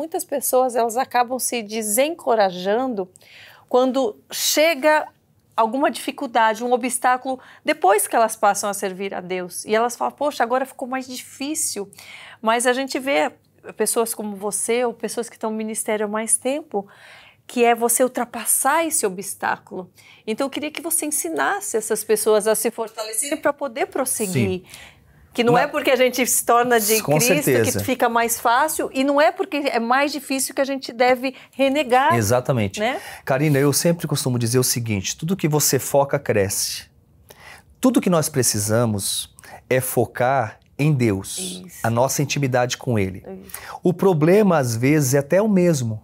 muitas pessoas elas acabam se desencorajando quando chega alguma dificuldade, um obstáculo, depois que elas passam a servir a Deus. E elas falam, poxa, agora ficou mais difícil. Mas a gente vê pessoas como você, ou pessoas que estão no ministério há mais tempo, que é você ultrapassar esse obstáculo. Então eu queria que você ensinasse essas pessoas a se fortalecerem para poder prosseguir. Sim. Que não é porque a gente se torna de Cristo que fica mais fácil, e não é porque é mais difícil que a gente deve renegar. Exatamente. Né? Karina, eu sempre costumo dizer o seguinte, tudo que você foca cresce. Tudo que nós precisamos é focar em Deus, isso. A nossa intimidade com Ele. Isso. O problema, às vezes, é até o mesmo.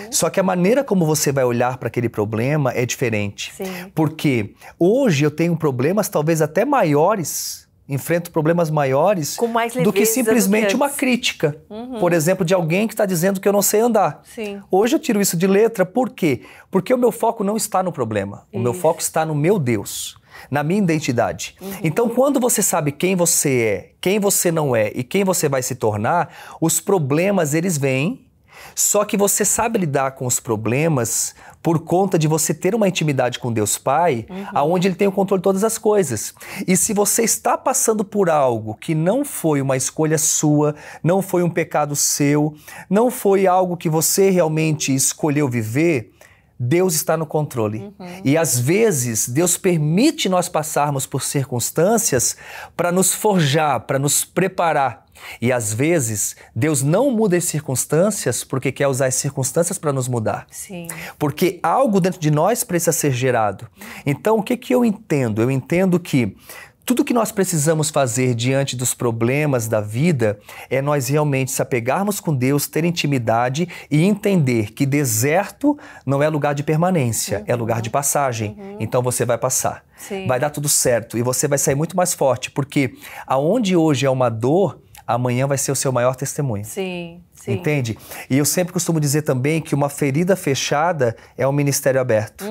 Só que a maneira como você vai olhar para aquele problema é diferente. Sim. Porque hoje eu tenho problemas talvez até maiores, enfrento problemas maiores do que simplesmente uma crítica. Por exemplo, de alguém que está dizendo que eu não sei andar. Sim. Hoje eu tiro isso de letra, por quê? Porque o meu foco não está no problema. O meu foco está no meu Deus, na minha identidade. Então, quando você sabe quem você é, quem você não é e quem você vai se tornar, os problemas, eles vêm. Só que você sabe lidar com os problemas por conta de você ter uma intimidade com Deus Pai, onde Ele tem o controle de todas as coisas. E se você está passando por algo que não foi uma escolha sua, não foi um pecado seu, não foi algo que você realmente escolheu viver, Deus está no controle. E às vezes Deus permite nós passarmos por circunstâncias para nos forjar, para nos preparar. E às vezes Deus não muda as circunstâncias porque quer usar as circunstâncias para nos mudar. Sim. Porque algo dentro de nós precisa ser gerado. Então o que eu entendo? Eu entendo que tudo que nós precisamos fazer diante dos problemas da vida é nós realmente se apegarmos com Deus, ter intimidade e entender que deserto não é lugar de permanência, é lugar de passagem. Então você vai passar. Sim. Vai dar tudo certo e você vai sair muito mais forte, porque aonde hoje é uma dor, amanhã vai ser o seu maior testemunho. Sim, sim. Entende? E eu sempre costumo dizer também que uma ferida fechada é um ministério aberto.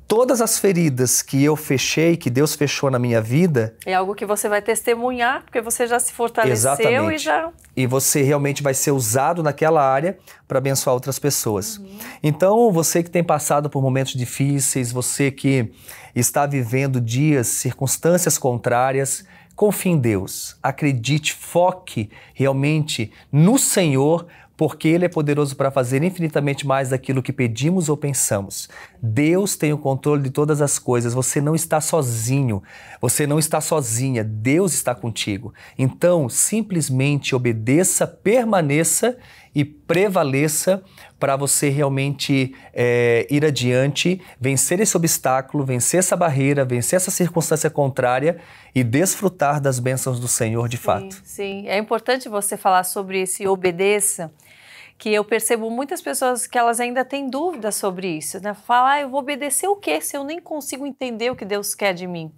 Todas as feridas que eu fechei, que Deus fechou na minha vida... É algo que você vai testemunhar, porque você já se fortaleceu. Exatamente. E já... E você realmente vai ser usado naquela área para abençoar outras pessoas. Então, você que tem passado por momentos difíceis, você que está vivendo dias, circunstâncias contrárias... Confie em Deus, acredite, foque realmente no Senhor, porque Ele é poderoso para fazer infinitamente mais daquilo que pedimos ou pensamos. Deus tem o controle de todas as coisas, você não está sozinho, você não está sozinha, Deus está contigo. Então, simplesmente obedeça, permaneça e prevaleça para você realmente ir adiante, vencer esse obstáculo, vencer essa barreira, vencer essa circunstância contrária e desfrutar das bênçãos do Senhor de fato. Sim, é importante você falar sobre esse obedeça, que eu percebo muitas pessoas que elas ainda têm dúvidas sobre isso, né? Falar, eu vou obedecer o quê se eu nem consigo entender o que Deus quer de mim?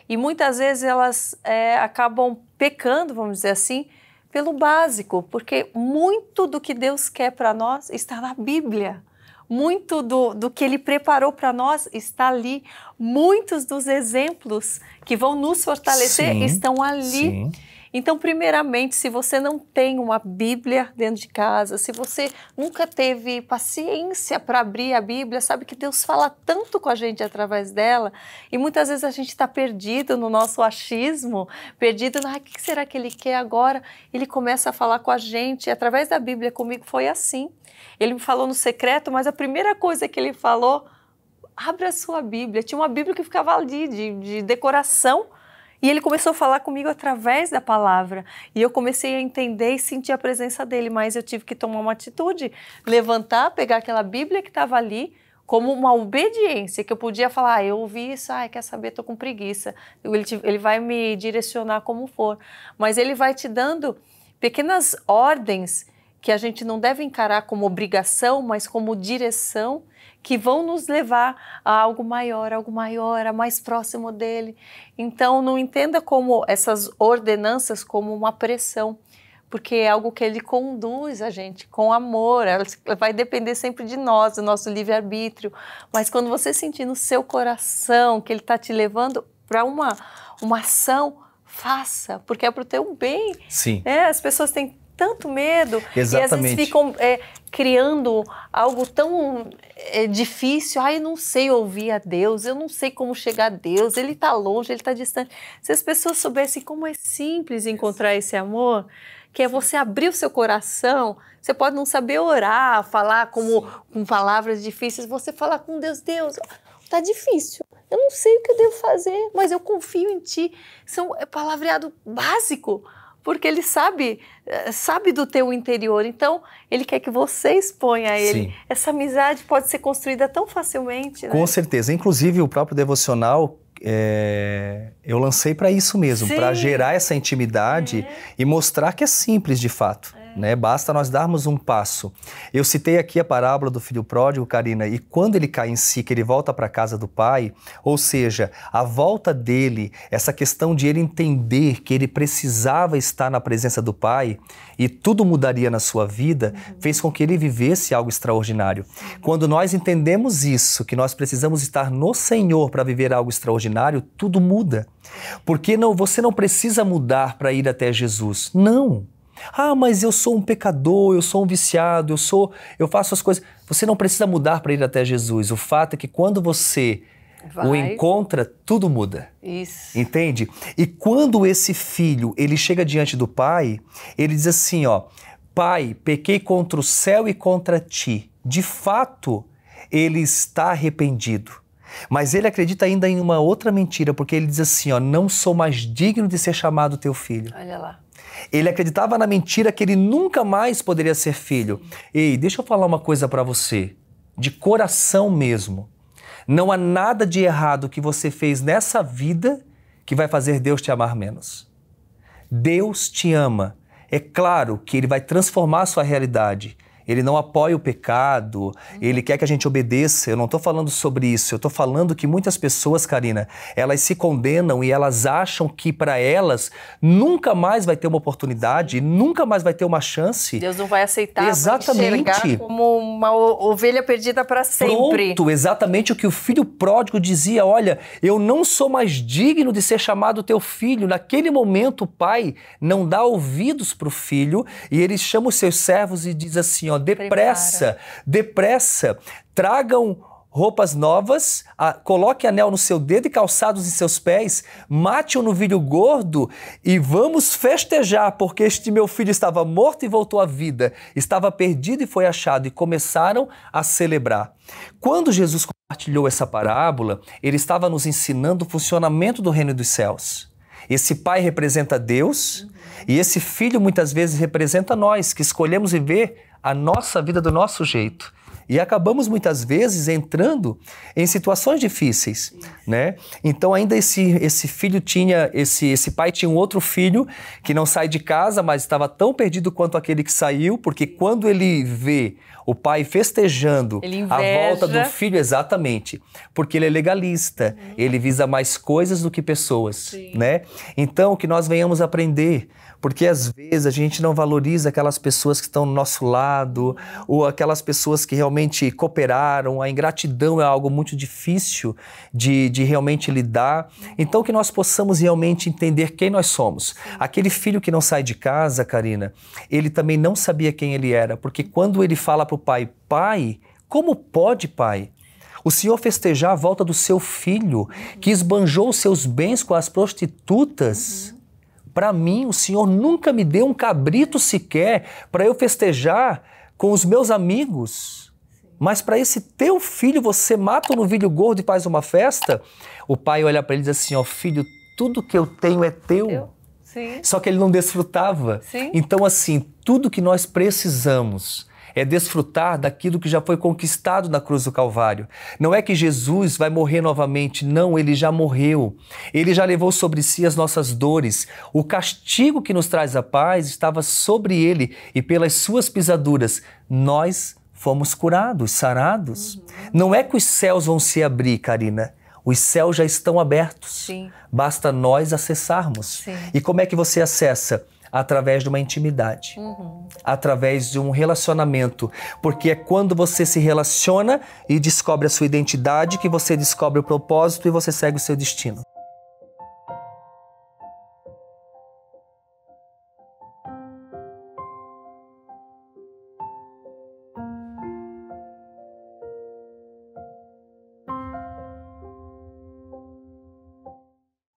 E muitas vezes elas acabam pecando, vamos dizer assim, pelo básico, porque muito do que Deus quer para nós está na Bíblia. Muito do que Ele preparou para nós está ali. Muitos dos exemplos que vão nos fortalecer estão ali. Sim. Então, primeiramente, se você não tem uma Bíblia dentro de casa, se você nunca teve paciência para abrir a Bíblia, sabe que Deus fala tanto com a gente através dela, e muitas vezes a gente está perdido no nosso achismo, perdido no, o que será que Ele quer agora? Ele começa a falar com a gente, e através da Bíblia comigo foi assim. Ele me falou no secreto, mas a primeira coisa que Ele falou, abre a sua Bíblia. Tinha uma Bíblia que ficava ali de decoração, e Ele começou a falar comigo através da palavra. E eu comecei a entender e sentir a presença dEle. Mas eu tive que tomar uma atitude. Levantar, pegar aquela Bíblia que estava ali, como uma obediência. Que eu podia falar, eu ouvi isso, quer saber, estou com preguiça. Ele vai me direcionar como for. Mas Ele vai te dando pequenas ordens que a gente não deve encarar como obrigação, mas como direção, que vão nos levar a algo maior, a mais próximo dele. Então, não entenda como essas ordenanças como uma pressão, porque é algo que ele conduz a gente com amor, vai depender sempre de nós, do nosso livre-arbítrio. Mas quando você sentir no seu coração que ele está te levando para uma ação, faça, porque é para o teu bem. Sim. As pessoas têm tanto medo. Exatamente. E às vezes ficam criando algo tão difícil. Eu não sei ouvir a Deus, eu não sei como chegar a Deus, Ele está longe, Ele está distante. Se as pessoas soubessem como é simples encontrar esse amor, que é você abrir o seu coração. Você pode não saber orar, falar com palavras difíceis, você falar com Deus, Deus, está difícil, eu não sei o que eu devo fazer, mas eu confio em Ti. É palavreado básico, porque Ele sabe do teu interior, então Ele quer que você exponha a Ele. Sim. Essa amizade pode ser construída tão facilmente. Com certeza, inclusive o próprio devocional, eu lancei para isso mesmo, para gerar essa intimidade e mostrar que é simples de fato. Né? Basta nós darmos um passo. Eu citei aqui a parábola do filho pródigo, Karina, e quando ele cai em si, que ele volta para a casa do pai, ou seja, a volta dele, essa questão de ele entender que ele precisava estar na presença do pai e tudo mudaria na sua vida, fez com que ele vivesse algo extraordinário. Quando nós entendemos isso, que nós precisamos estar no Senhor para viver algo extraordinário, tudo muda. Porque você não precisa mudar para ir até Jesus. Não. Mas eu sou um pecador, eu sou um viciado, eu faço as coisas. Você não precisa mudar para ir até Jesus. O fato é que quando você o encontra, tudo muda. Isso. Entende? E quando esse filho, ele chega diante do pai, ele diz assim, Pai, pequei contra o céu e contra ti. De fato, ele está arrependido. Mas ele acredita ainda em uma outra mentira, porque ele diz assim, não sou mais digno de ser chamado teu filho. Olha lá. Ele acreditava na mentira que ele nunca mais poderia ser filho. Ei, deixa eu falar uma coisa para você, de coração mesmo. Não há nada de errado que você fez nessa vida que vai fazer Deus te amar menos. Deus te ama. É claro que Ele vai transformar a sua realidade. Ele não apoia o pecado, Ele quer que a gente obedeça. Eu não estou falando sobre isso, eu estou falando que muitas pessoas, Karina, elas se condenam e elas acham que para elas nunca mais vai ter uma oportunidade, nunca mais vai ter uma chance. Deus não vai aceitar, exatamente, vai enxergar como uma ovelha perdida para sempre. Pronto, exatamente o que o filho pródigo dizia, olha, eu não sou mais digno de ser chamado teu filho. Naquele momento o pai não dá ouvidos para o filho e ele chama os seus servos e diz assim, depressa, tragam roupas novas, coloque anel no seu dedo e calçados em seus pés, mate-o no novilho gordo e vamos festejar, porque este meu filho estava morto e voltou à vida, estava perdido e foi achado, e começaram a celebrar. Quando Jesus compartilhou essa parábola, ele estava nos ensinando o funcionamento do reino dos céus. Esse pai representa Deus e esse filho muitas vezes representa nós, que escolhemos viver a nossa vida do nosso jeito. E acabamos muitas vezes entrando em situações difíceis, né? Então ainda esse filho tinha, esse pai tinha um outro filho que não sai de casa, mas estava tão perdido quanto aquele que saiu, porque quando ele vê o pai festejando a volta do filho, exatamente, porque ele é legalista, ele visa mais coisas do que pessoas, né? Então que nós venhamos aprender, porque às vezes a gente não valoriza aquelas pessoas que estão do nosso lado, ou aquelas pessoas que realmente cooperaram. A ingratidão é algo muito difícil de realmente lidar. Então que nós possamos realmente entender quem nós somos. Aquele filho que não sai de casa, Karina, ele também não sabia quem ele era, porque quando ele fala para o pai, pai, como pode, pai? O Senhor festejar a volta do seu filho, que esbanjou os seus bens com as prostitutas. Para mim, o Senhor nunca me deu um cabrito sequer para eu festejar com os meus amigos. Mas para esse teu filho, você mata um novilho gordo e faz uma festa? O pai olha para ele e diz assim, filho, tudo que eu tenho é teu. Sim. Só que ele não desfrutava. Sim. Então, assim, tudo que nós precisamos é desfrutar daquilo que já foi conquistado na cruz do Calvário. Não é que Jesus vai morrer novamente, não, ele já morreu. Ele já levou sobre si as nossas dores. O castigo que nos traz a paz estava sobre ele e pelas suas pisaduras nós fomos curados, sarados. Não é que os céus vão se abrir, Karina. Os céus já estão abertos. Sim. Basta nós acessarmos. Sim. E como é que você acessa? Através de uma intimidade, através de um relacionamento, porque é quando você se relaciona e descobre a sua identidade que você descobre o propósito e você segue o seu destino.